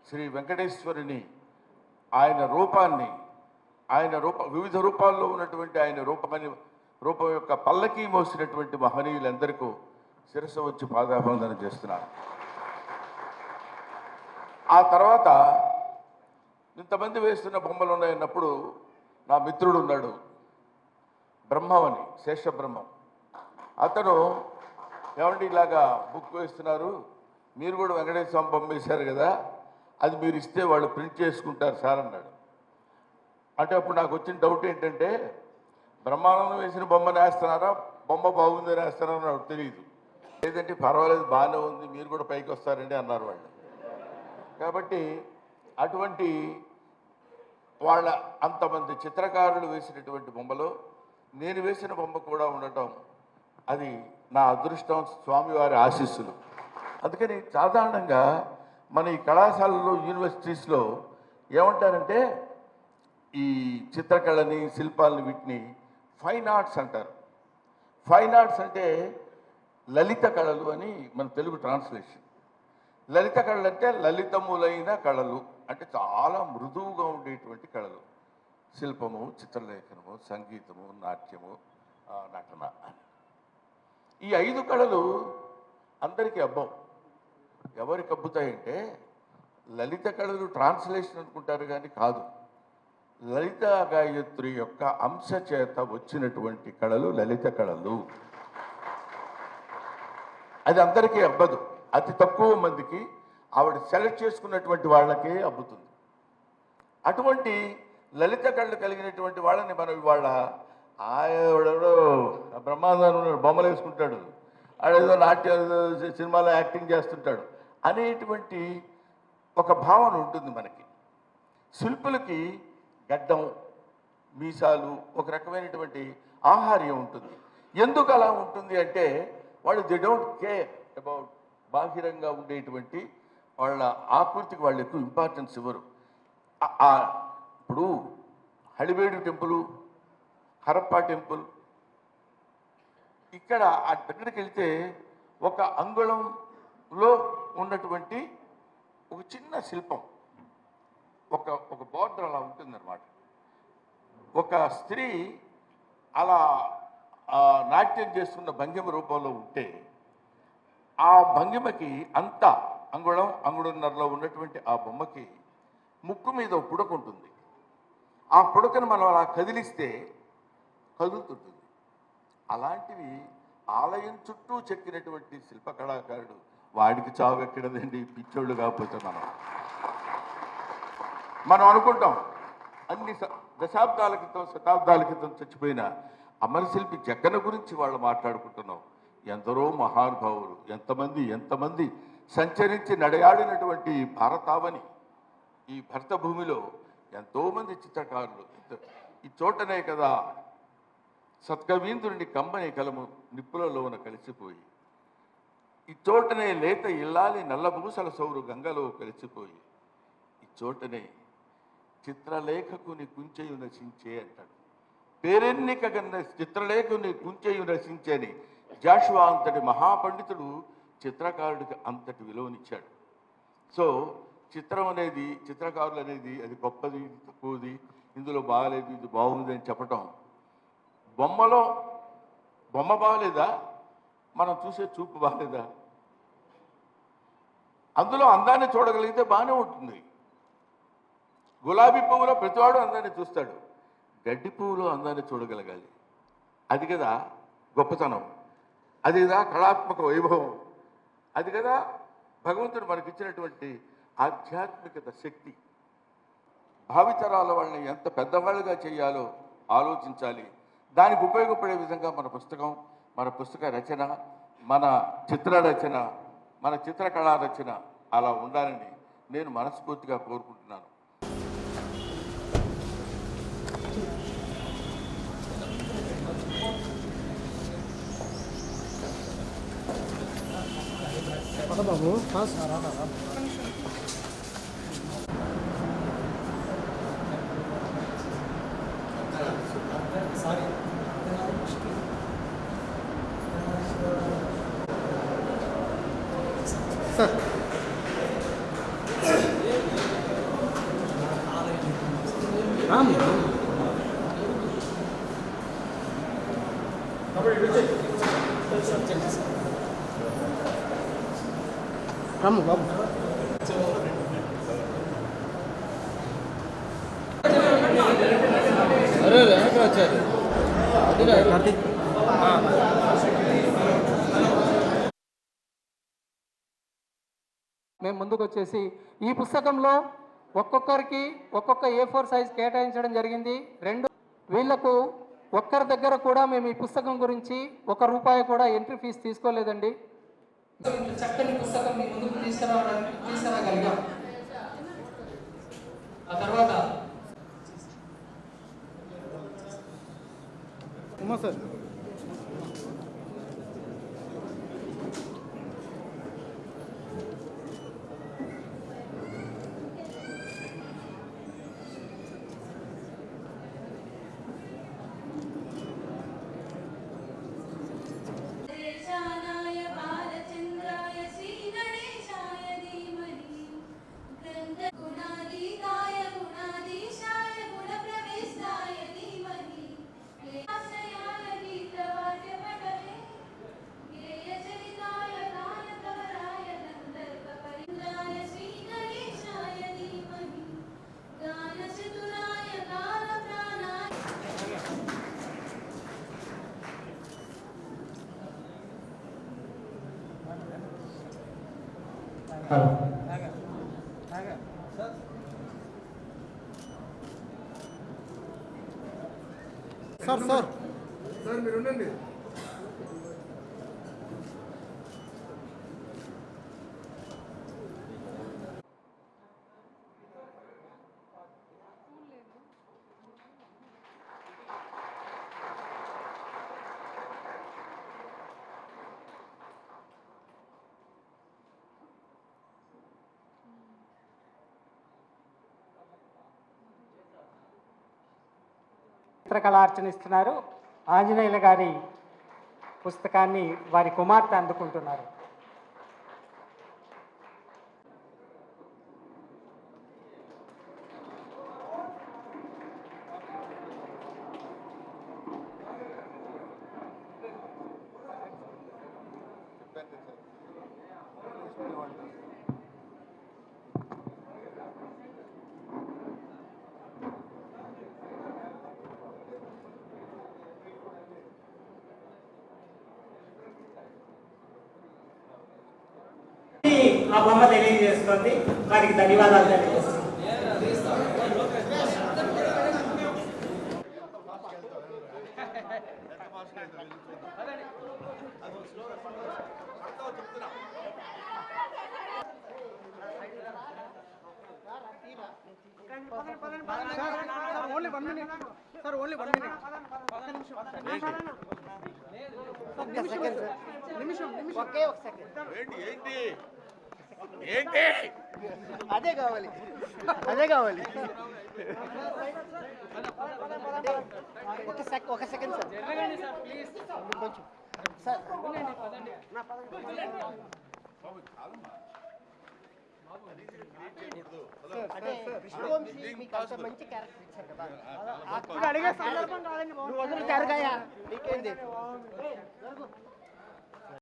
శ్రీ వెంకటేశ్వరుని ఆయన రూపాన్ని వివిధ రూపాల్లో ఉన్నటువంటి ఆయన రూపం యొక్క పల్లకి మోసినటువంటి మహనీయులందరికీ శిరస్సు వచ్చి పాదాభివందన చేస్తున్నాను. ఆ తర్వాత ఇంతమంది వేస్తున్న బొమ్మలు ఉన్నాయన్నప్పుడు నా మిత్రుడు ఉన్నాడు, బ్రహ్మవని శేషబ్రహ్మం. అతను ఏమంటే ఇలాగా బుక్ వేస్తున్నారు, మీరు కూడా వెంకటేశ్వర స్వామి బొమ్మ వేశారు కదా, అది మీరు ఇస్తే వాళ్ళు ప్రింట్ చేసుకుంటారు సార్ అన్నాడు. అంటే అప్పుడు నాకు వచ్చిన డౌట్ ఏంటంటే, బ్రహ్మానందం వేసిన బొమ్మను వేస్తున్నారా, బొమ్మ బాగుందని వేస్తున్నారా నాకు తెలియదు. లేదంటే పర్వాలేదు బాగానే ఉంది, మీరు కూడా పైకి వస్తారండి అన్నారు వాళ్ళు. కాబట్టి అటువంటి వాళ్ళ అంతమంది చిత్రకారులు వేసినటువంటి బొమ్మలో నేను వేసిన బొమ్మ కూడా ఉండటం అది నా అదృష్టం, స్వామివారి ఆశీస్సులు. అందుకని సాధారణంగా మన ఈ కళాశాలలో యూనివర్సిటీస్లో ఏమంటారంటే ఈ చిత్రకళని శిల్పాలని వీటిని ఫైన్ ఆర్ట్స్ అంటారు. ఫైన్ ఆర్ట్స్ అంటే లలిత కళలు అని మన తెలుగు ట్రాన్స్లేషన్. లలిత కళలు అంటే లలితములైన కళలు, అంటే చాలా మృదువుగా ఉండేటువంటి కళలు. శిల్పము, చిత్రలేఖనము, సంగీతము, నాట్యము, నటన. ఈ 5 కళలు అందరికీ అబ్బం. ఎవరికి అబ్బుతాయంటే లలిత కళలు ట్రాన్స్లేషన్ అనుకుంటారు కానీ కాదు. లలిత గాయత్రి యొక్క అంశ చేత వచ్చినటువంటి కళలు లలిత కళలు. అది అందరికీ అబ్బదు, అతి తక్కువ మందికి, ఆవిడ సెలెక్ట్ చేసుకున్నటువంటి వాళ్ళకే అబ్బుతుంది. అటువంటి లలిత కళలు కలిగినటువంటి వాళ్ళని మనం ఇవాళ ఆవిడెవడో బ్రహ్మానంద బొమ్మలు వేసుకుంటాడు, ఆడేదో నాట్య సినిమాలో యాక్టింగ్ చేస్తుంటాడు అనేటువంటి ఒక భావన ఉంటుంది మనకి. శిల్పులకి గడ్డం, మీసాలు, ఒక రకమైనటువంటి ఆహార్యం ఉంటుంది. ఎందుకు అలా ఉంటుంది అంటే వాళ్ళు దే డోంట్ కేర్ అబౌట్ బాహిరంగా ఉండేటువంటి వాళ్ళ ఆకృతికి వాళ్ళు ఎక్కువ ఇంపార్టెన్స్ ఇవ్వరు. ఇప్పుడు హళిబేడు టెంపుల్, హరప్పా టెంపుల్, ఇక్కడ దగ్గరికి వెళ్తే ఒక అంగుళంలో ఉన్నటువంటి ఒక చిన్న శిల్పం, ఒక బార్డర్ అలా ఉంటుందన్నమాట. ఒక స్త్రీ అలా నాట్యం చేస్తున్న భంగిమ రూపంలో ఉంటే ఆ భంగిమకి అంత అంగుళన్నరలో ఉన్నటువంటి ఆ బొమ్మకి ముక్కు మీద ఒక పుడక ఉంటుంది. ఆ పుడకను మనం అలా కదిలిస్తే కదులుతుంటుంది. అలాంటివి ఆలయం చుట్టూ చెక్కినటువంటి శిల్పకళాకారుడు, వాడికి చావు ఎక్కడదండి, పిచ్చోళ్ళు కాకపోతే మనం అనుకుంటాం అన్ని దశాబ్దాల క్రితం, శతాబ్దాల క్రితం చచ్చిపోయిన అమరశిల్పి జగ్గన గురించి వాళ్ళు మాట్లాడుకుంటున్నాం. ఎందరో మహానుభావులు, ఎంతమంది సంచరించి నడయాడినటువంటి భారతావని, ఈ భరత భూమిలో ఎంతోమంది చిత్రకారులు. ఈ చోటనే కదా సత్కవీంద్రుని కమ్మని కలము నిప్పులలోన కలిసిపోయి, ఈ చోటనే లేత ఇల్లాలి నల్లబూసల సౌరు గంగలో కలిసిపోయి, ఈ చోటనే చిత్రలేఖకుని కుంచెయు నశించే అంటాడు. పేరెన్నిక కన్న చిత్రలేఖకుని కుంచెయు నశించేని జాషువా అంతటి మహాపండితుడు చిత్రకారుడికి అంతటి విలువనిచ్చాడు. సో చిత్రకారులు అనేది అది గొప్పది, తక్కువది, ఇందులో బాగాలేదు, ఇది బాగుంది అని చెప్పటం. బొమ్మ బాగలేదా, మనం చూసే చూపు బాగలేదా? అందులో అందాన్ని చూడగలిగితే బాగానే ఉంటుంది. గులాబీ పువ్వులో ప్రతివాడు అందాన్ని చూస్తాడు, గడ్డి పువ్వులో అందాన్ని చూడగలగాలి. అది కదా గొప్పతనం, అది కదా కళాత్మక వైభవం, అది కదా భగవంతుడు మనకిచ్చినటువంటి ఆధ్యాత్మికత శక్తి. భావితరాల వాళ్ళని ఎంత పెద్దవాళ్ళుగా చేయాలో ఆలోచించాలి. దానికి ఉపయోగపడే విధంగా మన పుస్తక రచన, మన చిత్ర రచన, మన చిత్రకళా రచన అలా ఉండాలని నేను మనస్ఫూర్తిగా కోరుకుంటున్నాను. బాబు సారీ సార్ రమ్ము బాబు. మేము ముందుకు వచ్చేసి ఈ పుస్తకంలో ఒక్కొక్కరికి ఒక్కొక్క A4 సైజ్ కేటాయించడం జరిగింది. వీళ్లకు ఒక్కరి దగ్గర కూడా మేము ఈ పుస్తకం గురించి ₹1 కూడా ఎంట్రీ ఫీజు తీసుకోలేదండి. చక్కని పుస్తకం మీ ముందుకు తీసుకురాగలిగాం. ఆ తర్వాత సార్ సార్ సార్ సార్ మీరు ఉండండి. చిత్రకళార్చన ఇస్తున్నారు. ఆంజనేయుల గారి పుస్తకాన్ని వారి కుమార్తె అందుకుంటున్నారు. ఆ బొమ్మ తెలియజేస్తుంది. వారికి ధన్యవాదాలు తెలియజేస్తుంది. Only 1 minute sir, only 1 minute. నిమిషం ఒకే ఒక సెకండ్. ఏంటి అదే కావాలి. ఒక సెకండ్ సార్, ప్లీజ్ కొంచెం సార్. అంటే కృష్ణవంశీ మీకు అంత మంచి క్యారెక్టర్ ఇచ్చారు కదా, అప్పుడు అడిగే సందర్భం కాదండి. నువ్వు వదులు జరగాయా, నీకేంది.